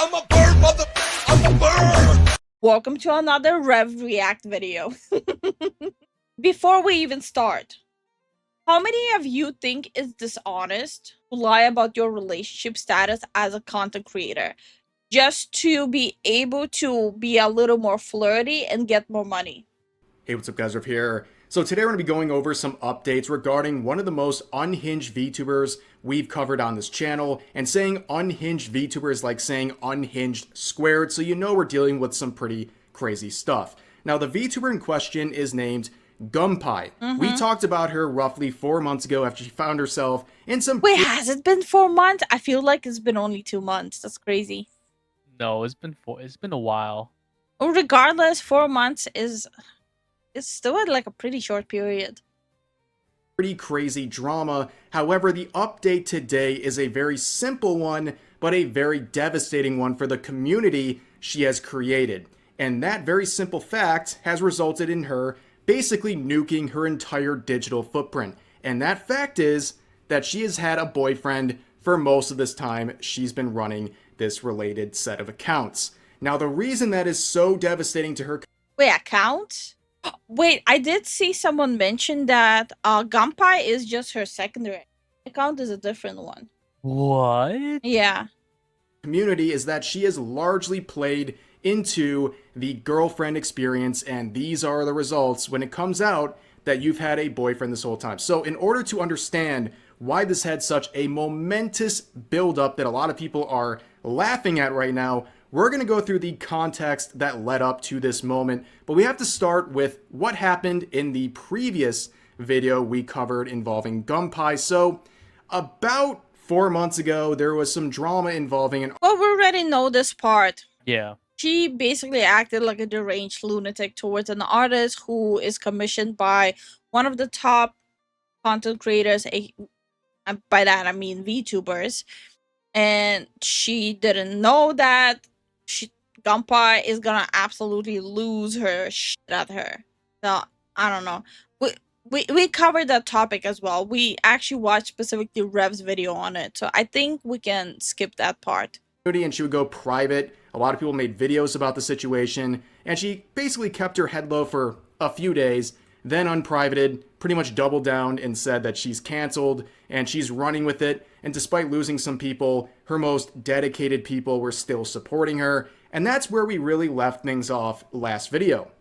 I'm a bird, mother. I'm a bird. Welcome to another Rev React video. Before we even start, how many of you think it's dishonest to lie about your relationship status as a content creator just to be able to be a little more flirty and get more money? Hey, what's up guys, Riv here. So today we're going to be going over some updates regarding one of the most unhinged VTubers we've covered on this channel, and saying unhinged VTuber is like saying unhinged squared, so you know we're dealing with some pretty crazy stuff. Now the VTuber in question is named Gumpai. We talked about her roughly 4 months ago after she found herself in some... Wait, has it been 4 months? I feel like it's been only 2 months. That's crazy. No, it's been a while. Well, regardless, 4 months is... it's still like a pretty short period. Pretty crazy drama. However, the update today is a very simple one, but a very devastating one for the community she has created. And that very simple fact has resulted in her basically nuking her entire digital footprint. And that fact is that she has had a boyfriend for most of this time she's been running this related set of accounts. Now, the reason that is so devastating to her... Wait, account? Wait, I did see someone mention that Gumpai is just her secondary account, is a different one. What? Yeah. community is that she has largely played into the girlfriend experience, and these are the results when it comes out that you've had a boyfriend this whole time. So in order to understand why this had such a momentous buildup that a lot of people are laughing at right now, we're going to go through the context that led up to this moment, but we have to start with what happened in the previous video we covered involving Gumpai. So about 4 months ago, there was some drama involving an... Well, we already know this part. Yeah. She basically acted like a deranged lunatic towards an artist who is commissioned by one of the top content creators, and by that I mean VTubers, and she didn't know that Gumpai is gonna absolutely lose her shit at her. So I don't know. We covered that topic as well. We actually watched specifically Rev's video on it, so I think we can skip that part. And she would go private. A lot of people made videos about the situation, and she basically kept her head low for a few days, then unprivated, pretty much doubled down and said that she's canceled and she's running with it. And despite losing some people, her most dedicated people were still supporting her. And that's where we really left things off last video.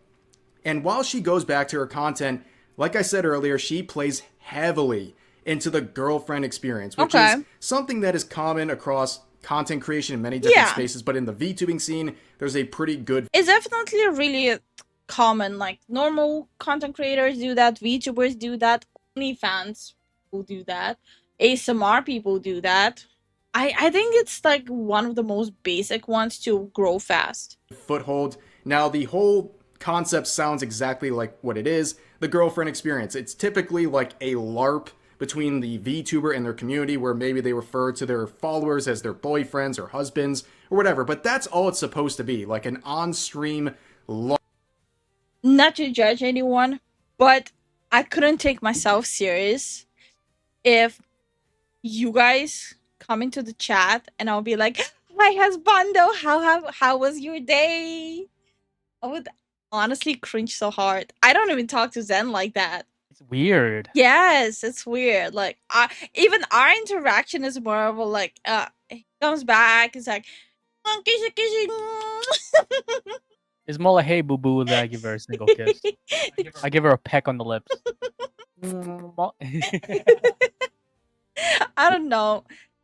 And while she goes back to her content, like I said earlier, she plays heavily into the girlfriend experience, which is something that is common across content creation in many different spaces, but in the VTubing scene, there's a pretty good... It's definitely really common. Like, normal content creators do that, VTubers do that, OnlyFans will do that, ASMR people do that. I think it's like one of the most basic ones to grow fast. Foothold. Now, the whole concept sounds exactly like what it is, the girlfriend experience. It's typically like a LARP between the VTuber and their community, where maybe they refer to their followers as their boyfriends or husbands or whatever, but that's all it's supposed to be, like an on-stream LARP. Not to judge anyone, but I couldn't take myself serious if you guys come into the chat and I'll be like, "Hi husbando, how was your day?" I would honestly cringe so hard. I don't even talk to Zen like that. It's weird. Yes, it's weird. Like, even our interaction is more of a like, he comes back, it's like, kissy, kissy. It's more like, hey, boo boo, that I give her a single kiss. I give her a peck on the lips. I don't know.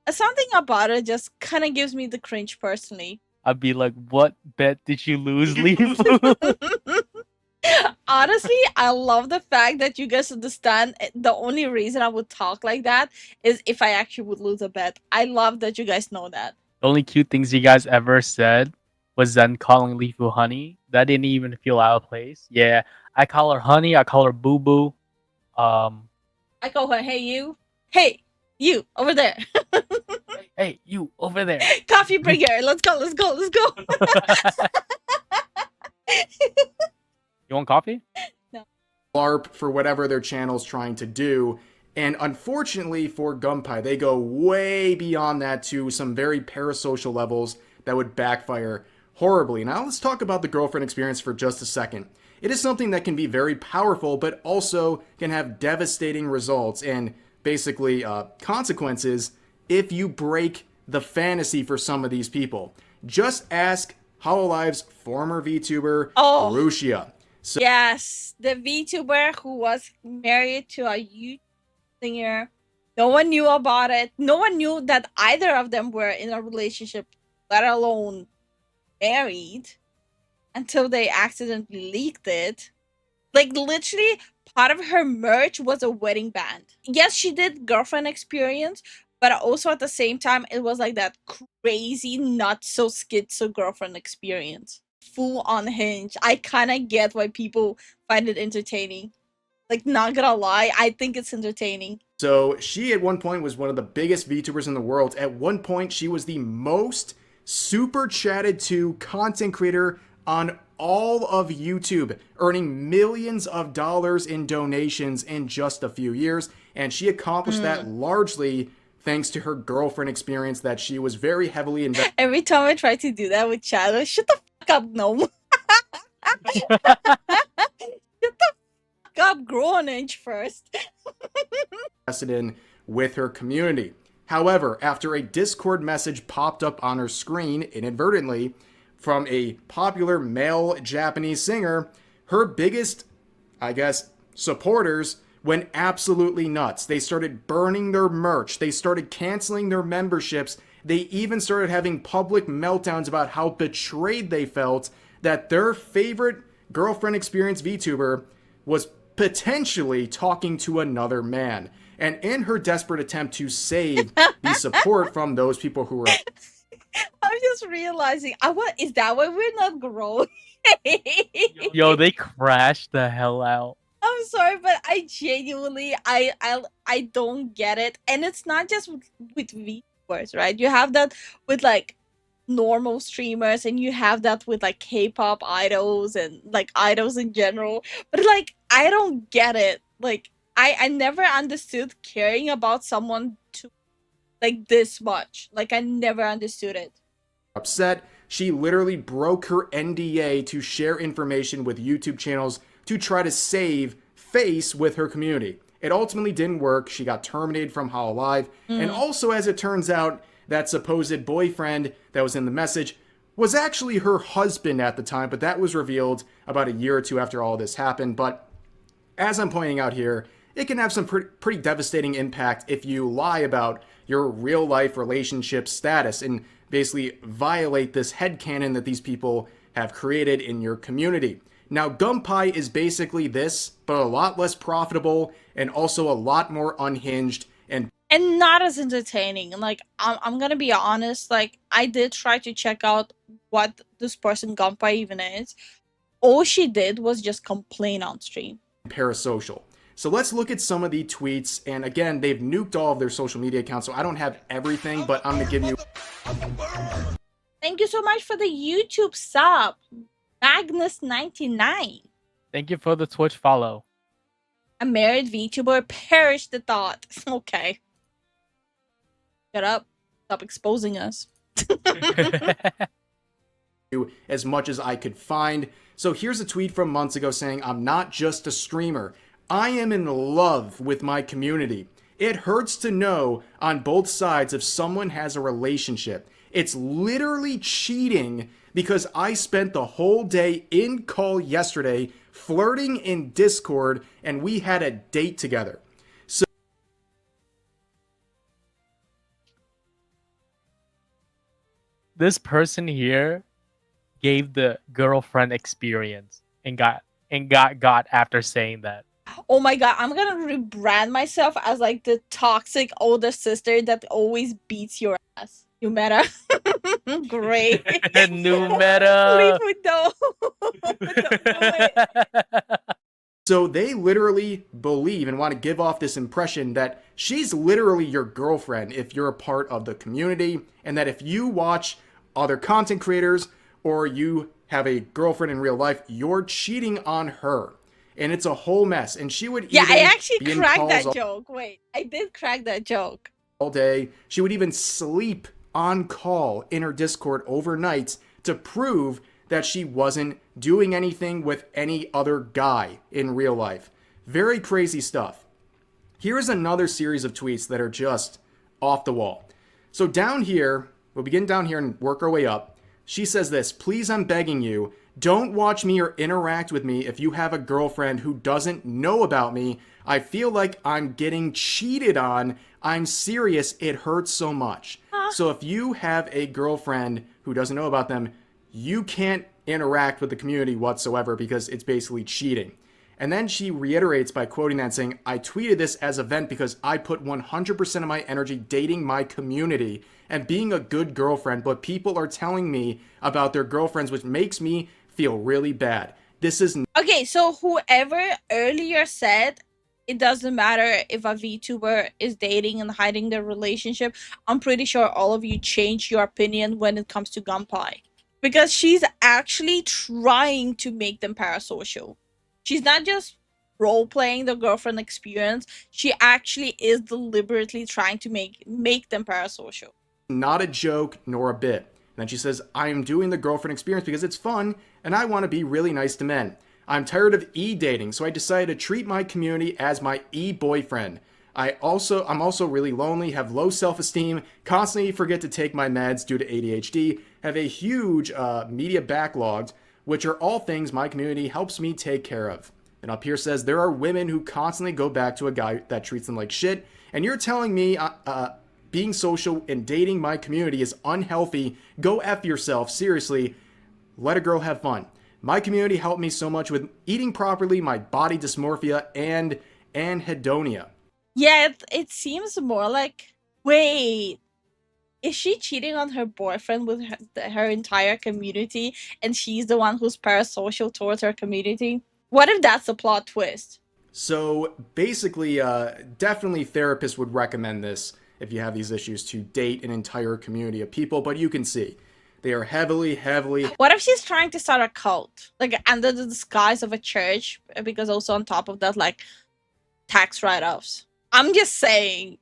Something about it just kind of gives me the cringe personally. I'd be like, what bet did you lose, Lifu? Honestly, I love the fact that you guys understand the only reason I would talk like that is if I actually would lose a bet. I love that you guys know that. The only cute things you guys ever said was Zen calling Lifu honey. That didn't even feel out of place. Yeah, I call her honey. I call her boo boo. I call her, hey you. Hey, you over there. Hey, you over there. Coffee bringer. Let's go, let's go, let's go. You want coffee? No. LARP for whatever their channel's trying to do. And unfortunately for Gumpai, they go way beyond that to some very parasocial levels that would backfire horribly. Now let's talk about the girlfriend experience for just a second. It is something that can be very powerful, but also can have devastating results and basically consequences if you break the fantasy for some of these people. Just ask Hololive's former VTuber, Rushia. So, yes, the VTuber who was married to a YouTube singer. No one knew about it. No one knew that either of them were in a relationship, let alone married, until they accidentally leaked it. Like, literally, part of her merch was a wedding band. Yes, she did girlfriend experience, but also at the same time, it was like that crazy, not so schizo girlfriend experience. Full on hinge. I kind of get why people find it entertaining. Like, not gonna lie, I think it's entertaining. So she at one point was one of the biggest VTubers in the world. At one point, she was the most super chatted to content creator on all of YouTube, earning millions of dollars in donations in just a few years. And she accomplished that largely thanks to her girlfriend experience that she was very heavily invested. Every time I try to do that with Shadow, shut the fuck up, gnome. Shut the fuck up, grow an inch first. In with her community. However, after a Discord message popped up on her screen inadvertently from a popular male Japanese singer, her biggest, I guess, supporters went absolutely nuts. They started burning their merch. They started canceling their memberships. They even started having public meltdowns about how betrayed they felt that their favorite girlfriend experience VTuber was potentially talking to another man. And in her desperate attempt to save the support from those people who were... I'm just realizing, is that why we're not growing? Yo, they crashed the hell out. I'm sorry, but I genuinely, I don't get it. And it's not just with VTubers, right? You have that with like normal streamers, and you have that with like K-pop idols and like idols in general. But like, I don't get it. Like, I never understood caring about someone to like this much. Like, I never understood it. Upset, she literally broke her NDA to share information with YouTube channels to try to save face with her community. It ultimately didn't work. She got terminated from Hololive. And also, as it turns out, that supposed boyfriend that was in the message was actually her husband at the time, but that was revealed about a year or two after all this happened. But as I'm pointing out here, it can have some pretty devastating impact if you lie about your real life relationship status and basically violate this headcanon that these people have created in your community. Now, Gumpai is basically this, but a lot less profitable and also a lot more unhinged and not as entertaining. And like, I'm gonna be honest, like, I did try to check out what this person Gumpai even is. All she did was just complain on stream. Parasocial. So let's look at some of the tweets. And again, they've nuked all of their social media accounts, so I don't have everything, but I'm gonna give you... Thank you so much for the YouTube sub, Magnus99. Thank you for the Twitch follow. A married VTuber, perish the thought. Okay. Shut up. Stop exposing us. As much as I could find. So here's a tweet from months ago saying, "I'm not just a streamer. I am in love with my community. It hurts to know on both sides if someone has a relationship. It's literally cheating because I spent the whole day in call yesterday flirting in Discord and we had a date together." So this person here gave the girlfriend experience and got after saying that. Oh my god, I'm gonna rebrand myself as like the toxic older sister that always beats your ass. You meta. Great. New meta. Leave with So they literally believe and want to give off this impression that she's literally your girlfriend if you're a part of the community, and that if you watch other content creators or you have a girlfriend in real life, you're cheating on her. And it's a whole mess. And she would even I actually be in cracked calls that joke. Wait, I did crack that joke. all day. She would even sleep on call in her Discord overnight to prove that she wasn't doing anything with any other guy in real life. Very crazy stuff. Here's another series of tweets that are just off the wall. So down here, we'll begin down here and work our way up. She says this: please, I'm begging you, don't watch me or interact with me if you have a girlfriend who doesn't know about me. I feel like I'm getting cheated on. I'm serious. It hurts so much. So if you have a girlfriend who doesn't know about them, you can't interact with the community whatsoever because it's basically cheating. And then she reiterates by quoting that, saying, I tweeted this as a vent because I put 100% of my energy dating my community and being a good girlfriend, but people are telling me about their girlfriends, which makes me feel really bad. This is... Okay, so whoever earlier said it doesn't matter if a VTuber is dating and hiding their relationship, I'm pretty sure all of you changed your opinion when it comes to Gumpai. Because she's actually trying to make them parasocial. She's not just role-playing the girlfriend experience. She actually is deliberately trying to make them parasocial. Not a joke nor a bit. And then she says, I am doing the girlfriend experience because it's fun and I want to be really nice to men. I'm tired of e-dating, so I decided to treat my community as my e-boyfriend. I'm also really lonely, have low self-esteem, constantly forget to take my meds due to ADHD, have a huge media backlog, which are all things my community helps me take care of. And up here says, there are women who constantly go back to a guy that treats them like shit, and you're telling me being social and dating my community is unhealthy. Go F yourself, seriously. Let a girl have fun. My community helped me so much with eating properly, my body dysmorphia, and anhedonia. Yeah, it seems more like, wait, is she cheating on her boyfriend with her entire community and she's the one who's parasocial towards her community? What if that's a plot twist? So basically, definitely therapists would recommend this if you have these issues, to date an entire community of people, but you can see they are heavily... What if she's trying to start a cult? Like, under the disguise of a church, because also on top of that, like, tax write-offs. I'm just saying.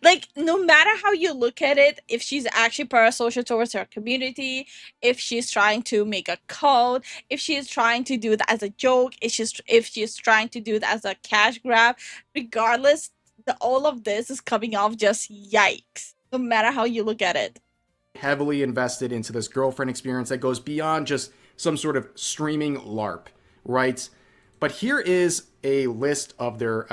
Like, no matter how you look at it, if she's actually parasocial towards her community, if she's trying to make a cult, if she's trying to do it as a joke, if she's trying to do it as a cash grab, regardless, all of this is coming off just yikes. No matter how you look at it. Heavily invested into this girlfriend experience that goes beyond just some sort of streaming LARP, right? But here is a list of their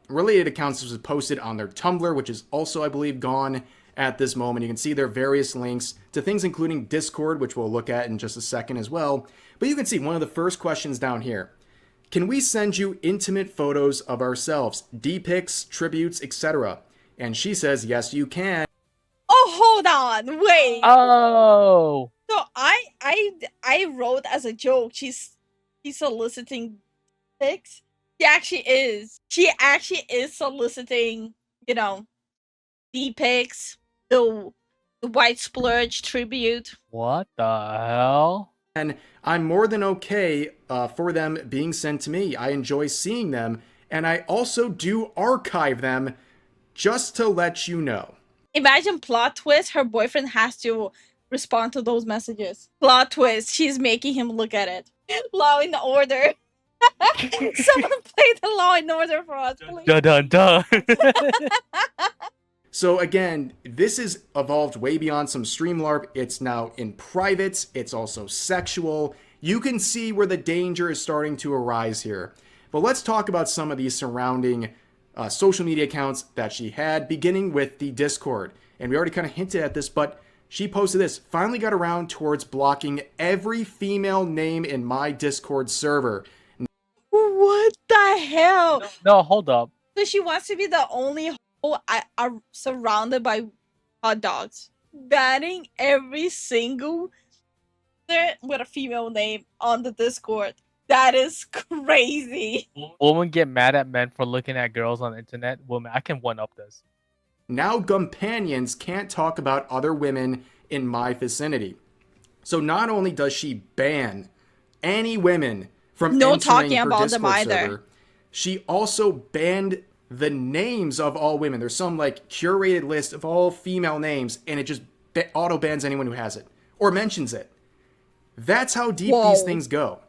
related accounts that was posted on their Tumblr, which is also, I believe, gone at this moment. You can see their various links to things including Discord, which we'll look at in just a second as well. But you can see one of the first questions down here. Can we send you intimate photos of ourselves, D-pics, tributes, etc.? And she says, yes, you can. Oh, hold on, wait. Oh. So I wrote as a joke, she's soliciting pics. She actually is soliciting, you know, D-pics, the white splurge tribute. What the hell? And I'm more than okay for them being sent to me. I enjoy seeing them, and I also do archive them, just to let you know. Imagine plot twist, her boyfriend has to respond to those messages. Plot twist, she's making him look at it. Law and Order. Someone play the Law and Order for us, please. Dun dun dun. So again, this has evolved way beyond some stream LARP. It's now in private. It's also sexual. You can see where the danger is starting to arise here. But let's talk about some of these surrounding social media accounts that she had, beginning with the Discord. And we already kind of hinted at this, but she posted this. Finally got around towards blocking every female name in my Discord server. What the hell? No, hold up. So she wants to be the only hole are surrounded by hot dogs. Banning every single with a female name on the Discord. That is crazy. Women get mad at men for looking at girls on the internet. Women, I can one up this. Now Gumpanions can't talk about other women in my vicinity. So not only does she ban any women from No entering talking her about Discord them either. server, she also banned the names of all women. There's some like curated list of all female names, and it just auto bans anyone who has it or mentions it. That's how deep Whoa. these things go.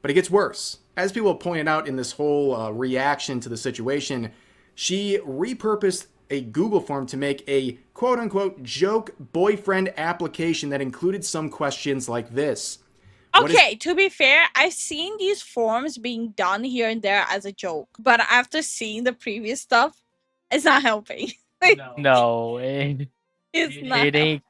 But it gets worse. As people have pointed out in this whole reaction to the situation, she repurposed a Google form to make a quote-unquote joke boyfriend application that included some questions like this. Okay, to be fair, I've seen these forms being done here and there as a joke, but after seeing the previous stuff, it's not helping. No, It's it not. ain't.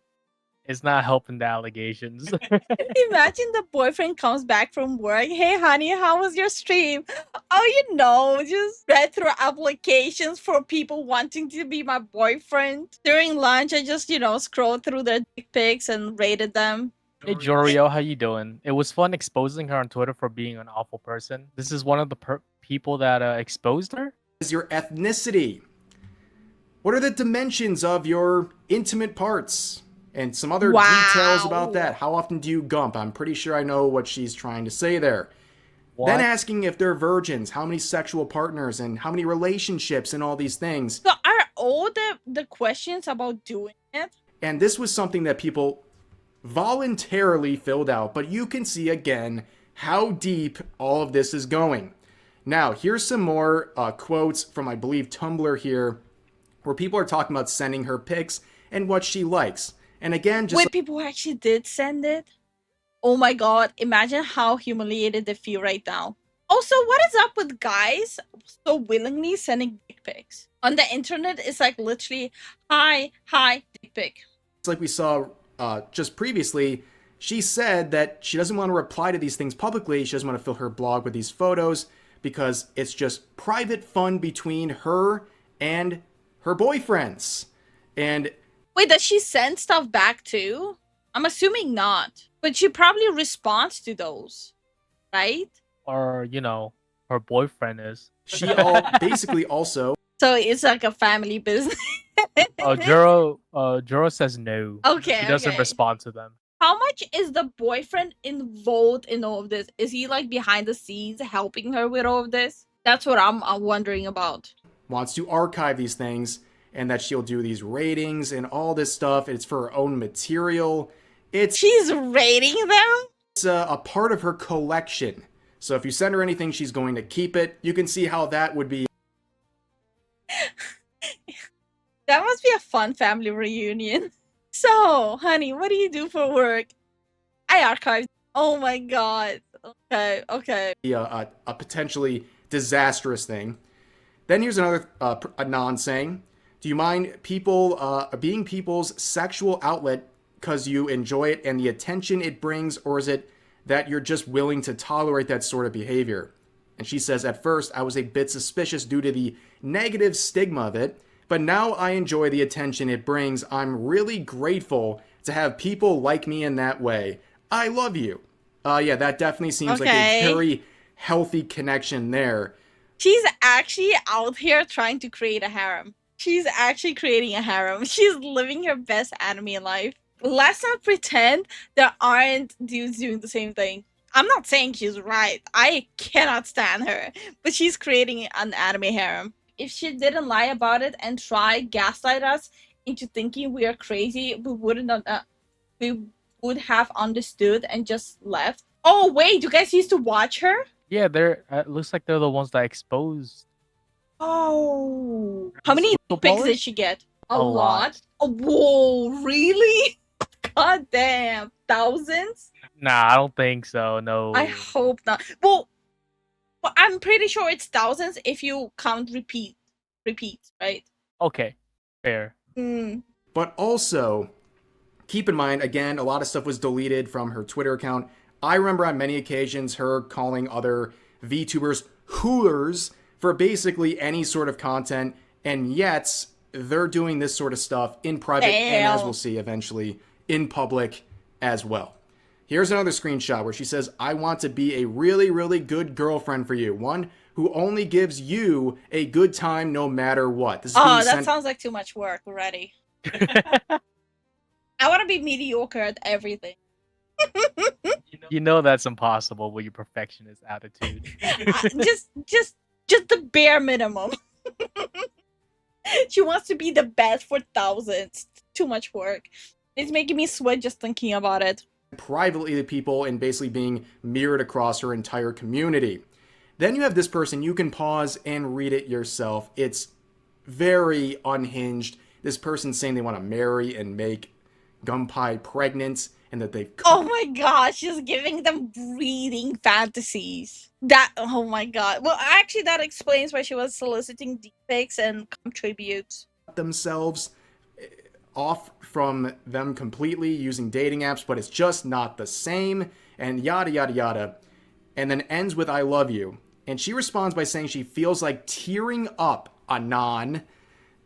It's not helping the allegations. Imagine the boyfriend comes back from work. Hey, honey, how was your stream? Oh, just read through applications for people wanting to be my boyfriend. During lunch, I just, scrolled through their dick pics and rated them. Hey Jorio, how you doing? It was fun exposing her on Twitter for being an awful person. This is one of the people that exposed her. Is your ethnicity? What are the dimensions of your intimate parts? And some other details about that. How often do you gump? I'm pretty sure I know what she's trying to say there. What? Then asking if they're virgins, how many sexual partners, and how many relationships, and all these things. So are all the questions about doing it? And this was something that people voluntarily filled out, but you can see again how deep all of this is going. Now, here's some more quotes from, I believe, Tumblr here, where people are talking about sending her pics and what she likes. And again, just Wait, people actually did send it? Oh my god, imagine how humiliated they feel right now. Also, what is up with guys so willingly sending dick pics? On the internet, it's like literally, hi, dick pic. like we saw just previously, she said that she doesn't want to reply to these things publicly. She doesn't want to fill her blog with these photos because it's just private fun between her and her boyfriends. And Wait, does she send stuff back too? I'm assuming not. But she probably responds to those, right? Or, her boyfriend is. she basically also So it's like a family business. Oh, Juro says no. Okay, He doesn't okay. respond to them. How much is the boyfriend involved in all of this? Is he like behind the scenes helping her with all of this? That's what I'm wondering about. wants to archive these things and that she'll do these ratings and all this stuff. It's for her own material. It's She's rating them? a part of her collection. So if you send her anything, she's going to keep it. You can see how that would be. That must be a fun family reunion. So, honey, what do you do for work? I archived. Oh my god. Okay. A potentially disastrous thing. Then here's another Anon saying, do you mind people being people's sexual outlet because you enjoy it and the attention it brings, or is it that you're just willing to tolerate that sort of behavior? And she says, at first I was a bit suspicious due to the negative stigma of it, but now I enjoy the attention it brings. I'm really grateful to have people like me in that way. I love you. Yeah, that definitely seems like a very healthy connection there. She's actually out here trying to create a harem. She's actually creating a harem. She's living her best anime life. Let's not pretend there aren't dudes doing the same thing. I'm not saying she's right. I cannot stand her. But she's creating an anime harem. If she didn't lie about it and try gaslight us into thinking we are crazy, we would have understood and just left. Oh wait, you guys used to watch her? Yeah, they're. Looks like they're the ones that exposed. Oh, how many pics did she get? A A lot. lot. Oh, whoa, really? God damn, thousands? Nah, I don't think so. No. I hope not. Well, I'm pretty sure it's thousands if you count repeats, right? Okay, fair. But also, keep in mind, again, a lot of stuff was deleted from her Twitter account. I remember on many occasions her calling other VTubers hoolers for basically any sort of content, and yet they're doing this sort of stuff in private and, as we'll see eventually, in public as well. Here's another screenshot where she says, I want to be a really, really good girlfriend for you. One who only gives you a good time no matter what. This is that sounds like too much work already. I want to be mediocre at everything. You know that's impossible with your perfectionist attitude. just the bare minimum. She wants to be the best for thousands. Too much work. It's making me sweat just thinking about it. Privately to people and basically being mirrored across her entire community. Then you have this person, you can pause and read it yourself. It's very unhinged. This person saying they want to marry and make Gumpai pregnant and that they've Oh my gosh, she's giving them breeding fantasies. Oh my god. Well, actually, that explains why she was soliciting deepfakes and contributes. themselves off from them completely using dating apps, but it's just not the same, and yada yada yada. And then ends with I love you. And she responds by saying she feels like tearing up, Anon.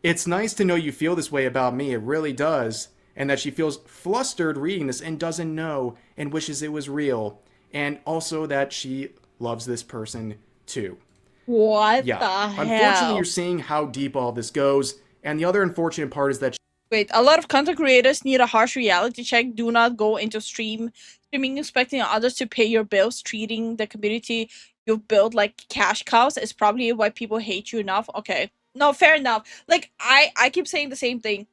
It's nice to know you feel this way about me, it really does. And that she feels flustered reading this and doesn't know and wishes it was real. And also that she loves this person too. What Yeah. the Unfortunately, hell? you're seeing how deep all this goes. And the other unfortunate part is that Wait, a lot of content creators need a harsh reality check. Do not go into streaming expecting others to pay your bills. Treating the community you've built like cash cows is probably why people hate you enough. Okay. No, fair enough. Like I keep saying the same thing.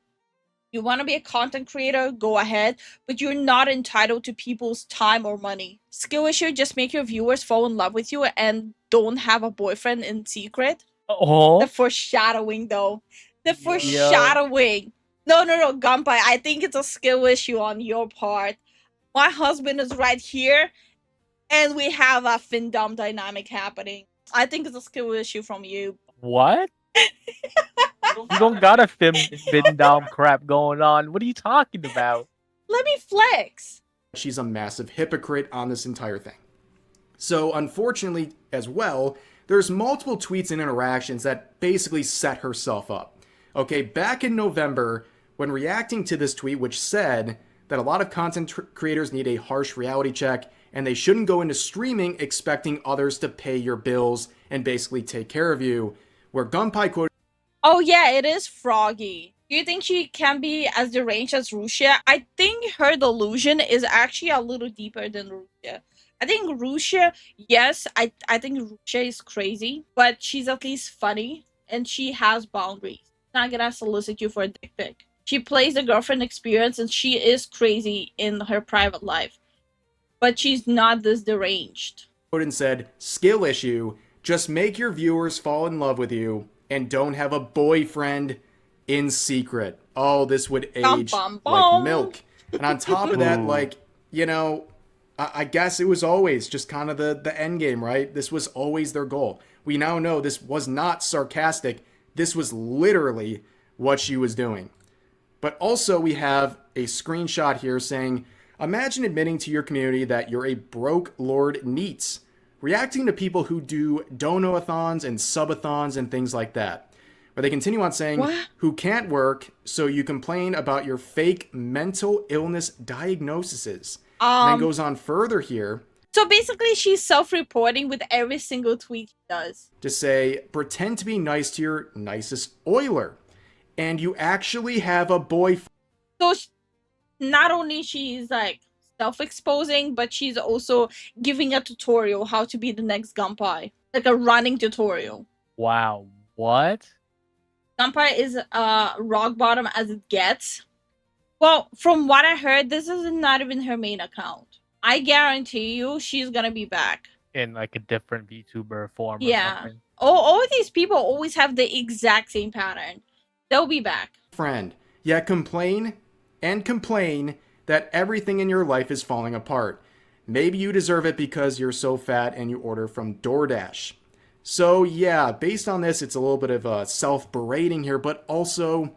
You want to be a content creator, go ahead, but you're not entitled to people's time or money. Skill issue, just make your viewers fall in love with you and don't have a boyfriend in secret. The Oh, foreshadowing, though. The yeah. foreshadowing. No, Gumpai. I think it's a skill issue on your part. My husband is right here, and we have a findom dynamic happening. I think it's a skill issue from you. What? You don't got a fin down crap going on. What are you talking about? Let me flex. she's a massive hypocrite on this entire thing. So, unfortunately, as well, there's multiple tweets and interactions that basically set herself up. Okay, back in November, when reacting to this tweet, which said that a lot of content creators need a harsh reality check and they shouldn't go into streaming expecting others to pay your bills and basically take care of you, where Gumpai quoted, Oh yeah, it is Froggy. Do you think she can be as deranged as Rushia? I think her delusion is actually a little deeper than Rushia. I think Rushia, yes, I think Rushia is crazy, but she's at least funny and she has boundaries. She's not gonna solicit you for a dick pic. She plays the girlfriend experience and she is crazy in her private life, but she's not this deranged. and said, skill issue, just make your viewers fall in love with you and don't have a boyfriend in secret. Oh, this would Bum, age bum, like bum. milk. And on top of that, Ooh. like, you know, I guess it was always just kind of the end game, right? This was always their goal. We now know this was not sarcastic. This was literally what she was doing. But also, we have a screenshot here saying, imagine admitting to your community that you're a broke Lord Neats, reacting to people who do dono-a-thons and subathons and things like that. But they continue on saying, What? who can't work, so you complain about your fake mental illness diagnoses. And then goes on further here So basically, she's self-reporting with every single tweet she does. to say, pretend to be nice to your nicest oiler. And you actually have a boyfriend. So not only she's like self-exposing, but she's also giving a tutorial how to be the next Gumpai, like a running tutorial. Wow. What? Gumpai is rock bottom as it gets. Well, from what I heard, this is not even her main account. I guarantee you, she's gonna be back. In like a different VTuber form or Yeah. something. All of these people always have the exact same pattern. They'll be back. Friend, yet complain and complain that everything in your life is falling apart. Maybe you deserve it because you're so fat and you order from DoorDash. So yeah, based on this, it's a little bit of a self-berating here, but also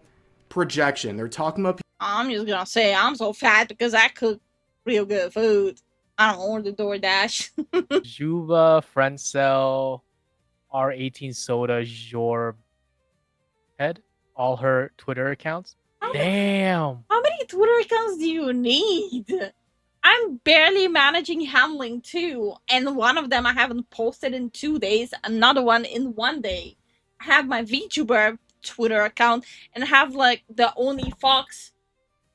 projection. They're talking about I'm just gonna say I'm so fat because I cook real good food. I don't order DoorDash. Juva, Friendcell, R18 Soda, your head, all her Twitter accounts. Damn. How many Twitter accounts do you need? I'm barely managing handling two, and one of them I haven't posted in 2 days, another one in 1 day. I have my VTuber Twitter account and I have like the Only Fox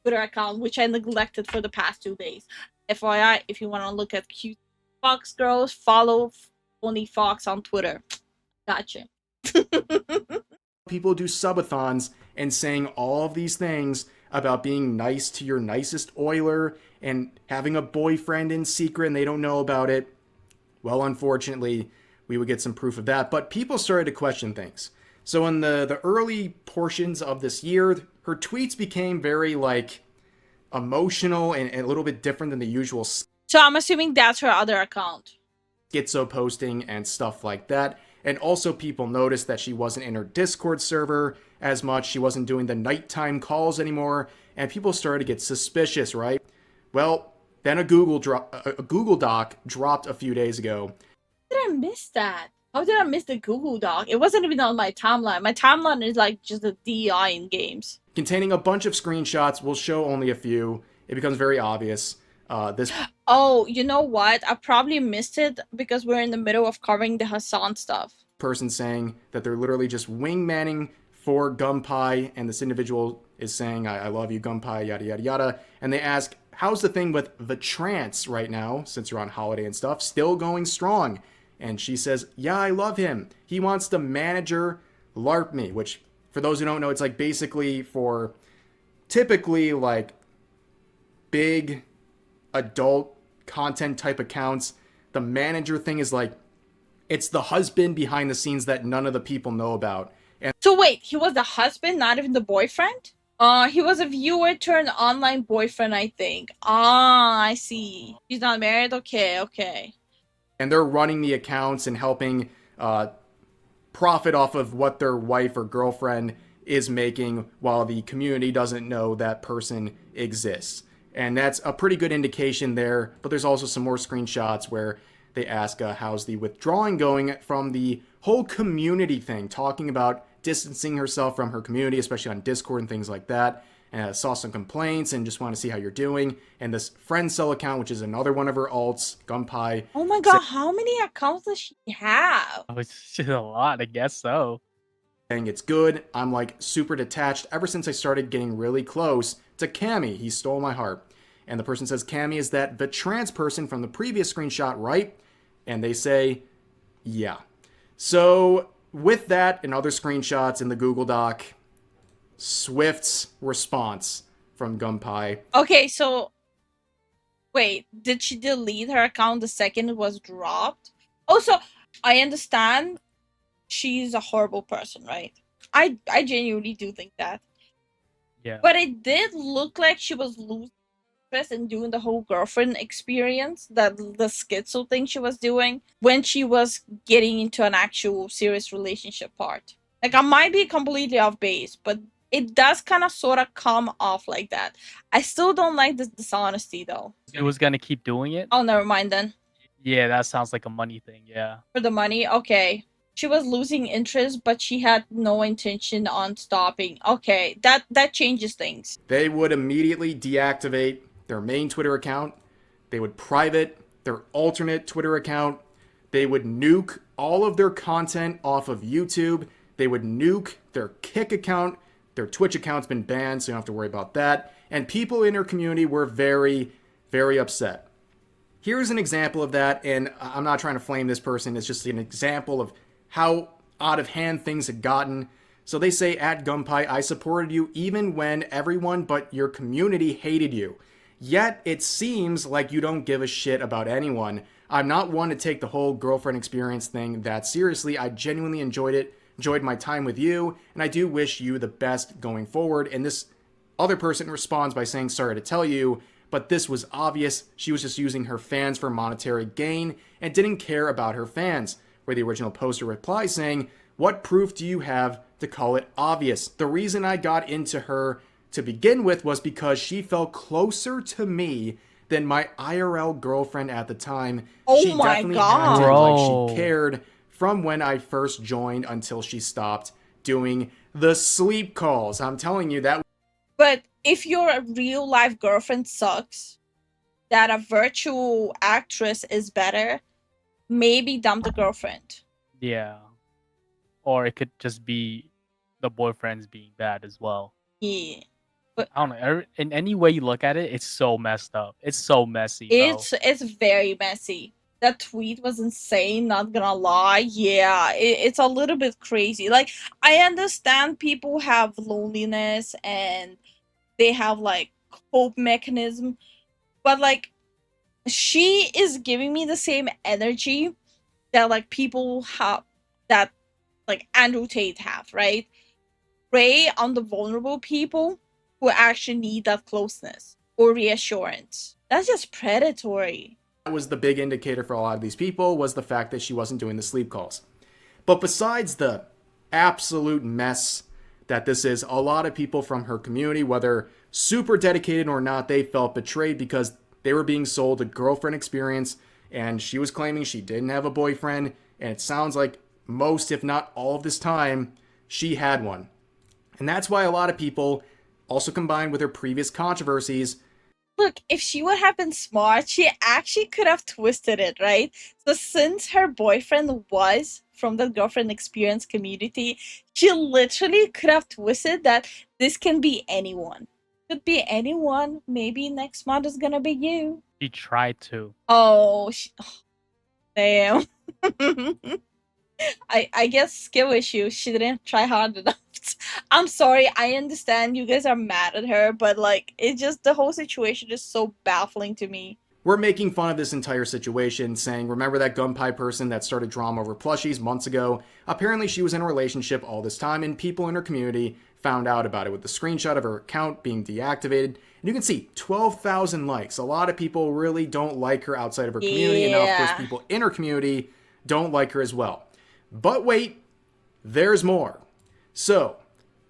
Twitter account, which I neglected for the past 2 days. FYI, if you want to look at cute Fox girls, follow Only Fox on Twitter. Gotcha. people do subathons and saying all of these things about being nice to your nicest oiler and having a boyfriend in secret and they don't know about it. Well, unfortunately, we would get some proof of that, but people started to question things. So in the early portions of this year, her tweets became very like emotional and a little bit different than the usual So I'm assuming that's her other account. schizo posting and stuff like that. And also people noticed that she wasn't in her Discord server as much. She wasn't doing the nighttime calls anymore. And people started to get suspicious, right? Well, then a Google Doc dropped a few days ago. How did I miss that? How did I miss the Google Doc? It wasn't even on my timeline. My timeline is like just the DEI in games. Containing a bunch of screenshots. We'll show only a few. It becomes very obvious. This Oh, you know what? I probably missed it because we're in the middle of covering the Hassan stuff. person saying that they're literally just wingmanning for Gumpai, and this individual is saying, I love you, Gumpai, yada, yada, yada. And they ask, how's the thing with the trance right now, since you're on holiday and stuff, still going strong? And she says, yeah, I love him. He wants to manager LARP me, which, for those who don't know, it's like basically for typically like big adult content type accounts. The manager thing is like, it's the husband behind the scenes that none of the people know about. And So wait, he was the husband, not even the boyfriend? He was a viewer turned online boyfriend, I think. Ah, I see. He's not married? Okay. they're running the accounts and helping profit off of what their wife or girlfriend is making while the community doesn't know that person exists. And that's a pretty good indication there. But there's also some more screenshots where they ask how's the withdrawing going from the whole community thing, talking about distancing herself from her community, especially on Discord and things like that. And saw some complaints and just want to see how you're doing. And this friend cell account, which is another one of her alts, Gumpai, Oh my god, how many accounts does she have? Oh, it's just a lot, I guess so. saying it's good. I'm like super detached ever since I started getting really close to Cammy. He stole my heart. And the person says Cammy is that the trans person from the previous screenshot, right? And they say, yeah. So with that and other screenshots in the Google Doc, Swift's response from Gumpai. Okay, so wait, did she delete her account the second it was dropped? Also, I understand she's a horrible person, right? I genuinely do think that. Yeah. But it did look like she was losing interest in doing the whole girlfriend experience, that the schizo thing she was doing when she was getting into an actual serious relationship part. Like, I might be completely off base, but it does kind of sort of come off like that. I still don't like this dishonesty though. It was gonna keep doing it. Oh, never mind then. Yeah, that sounds like a money thing. Yeah. For the money, okay. She was losing interest, but she had no intention on stopping. Okay, that changes things. They would immediately deactivate their main Twitter account. They would private their alternate Twitter account. They would nuke all of their content off of YouTube. They would nuke their Kick account. Their Twitch account's been banned, so you don't have to worry about that. And people in her community were very, very upset. Here's an example of that, and I'm not trying to flame this person. It's just an example of how out of hand things had gotten. So they say at Gumpai, I supported you even when everyone but your community hated you. Yet it seems like you don't give a shit about anyone. I'm not one to take the whole girlfriend experience thing that seriously. I genuinely enjoyed my time with you, and I do wish you the best going forward. And this other person responds by saying, sorry to tell you, but this was obvious. She was just using her fans for monetary gain and didn't care about her fans. Where the original poster replies saying, what proof do you have to call it obvious? The reason I got into her to begin with was because she felt closer to me than my IRL girlfriend at the time. Oh She my definitely God. acted Bro. like she cared from when I first joined until she stopped doing the sleep calls. I'm telling you that. But if your real life girlfriend sucks, that a virtual actress is better, maybe dump the girlfriend. Yeah. Or it could just be the boyfriend's being bad as well. Yeah. I don't know. In any way you look at it, it's so messed up. It's so messy. Bro. It's very messy. That tweet was insane, not gonna lie. Yeah, it's a little bit crazy. Like, I understand people have loneliness and they have like cope mechanism, but like she is giving me the same energy that like people have, that like Andrew Tate have, right? Prey on the vulnerable people who actually need that closeness or reassurance. That's just predatory. That was the big indicator for a lot of these people, was the fact that she wasn't doing the sleep calls. But besides the absolute mess that this is, a lot of people from her community, whether super dedicated or not, they felt betrayed because they were being sold a girlfriend experience, and she was claiming she didn't have a boyfriend, and it sounds like most, if not all of this time, she had one. And that's why a lot of people, also combined with her previous controversies, Look, if she would have been smart, she actually could have twisted it, right? So since her boyfriend was from the girlfriend experience community, she literally could have twisted that this can be anyone. Could be anyone. Maybe next month is gonna be you. She tried to. Oh, damn. I guess skill issue. She didn't try hard enough. I'm sorry. I understand you guys are mad at her, but like, it just, the whole situation is so baffling to me. we're making fun of this entire situation, saying, remember that Gumpai person that started drama over plushies months ago? Apparently she was in a relationship all this time, and people in her community found out about it with the screenshot of her account being deactivated. And you can see 12,000 likes. A lot of people really don't like her outside of her community, and now, of course, people in her community don't like her as well. But wait, there's more. So,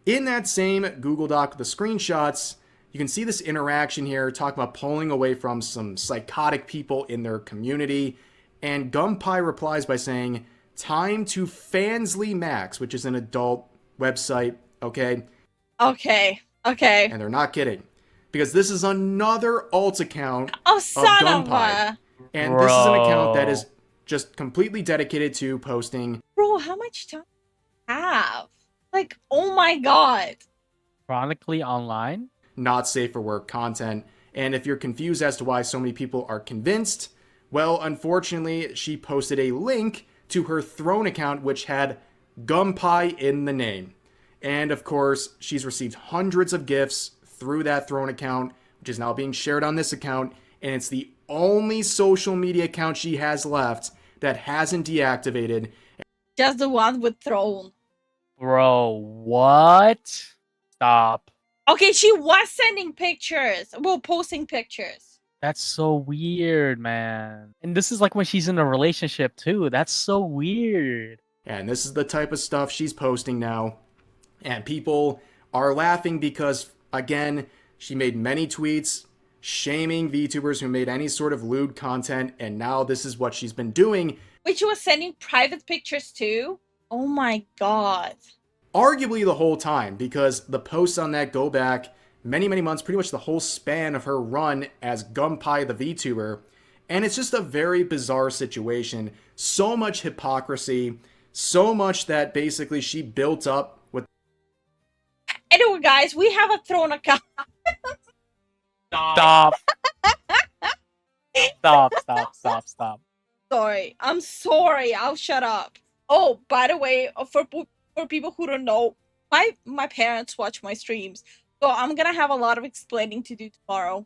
in that same Google Doc with the screenshots, you can see this interaction here, talking about pulling away from some psychotic people in their community. And Gumpai replies by saying, time to Fansly Max, which is an adult website, okay? Okay. And they're not kidding. Because this is another alt account Oh, of son of Gumpai. a... And this is an account that is just completely dedicated to posting. Bro, how much time do you have? Like, oh my god. Chronically online? Not safe for work content. And if you're confused as to why so many people are convinced, well, unfortunately, she posted a link to her Throne account, which had Gumpai in the name. And of course, she's received hundreds of gifts through that Throne account, which is now being shared on this account. And it's the only social media account she has left that hasn't deactivated. Just the one with Throne. Bro, what? Stop. Okay, she was sending pictures. Well, posting pictures. That's so weird, man. And this is like when she's in a relationship too. That's so weird. And this is the type of stuff she's posting now. And people are laughing because, again, she made many tweets shaming VTubers who made any sort of lewd content, and now this is what she's been doing. Wait, she was sending private pictures too? Oh my god. Arguably the whole time, because the posts on that go back many, many months, pretty much the whole span of her run as Gumpai the VTuber. And it's just a very bizarre situation. So much hypocrisy, so much that basically she built up with. Anyway, guys, we have a Throne account. Stop. Stop. Sorry. I'm sorry. I'll shut up. Oh, by the way, for people who don't know, my parents watch my streams, so I'm gonna have a lot of explaining to do tomorrow.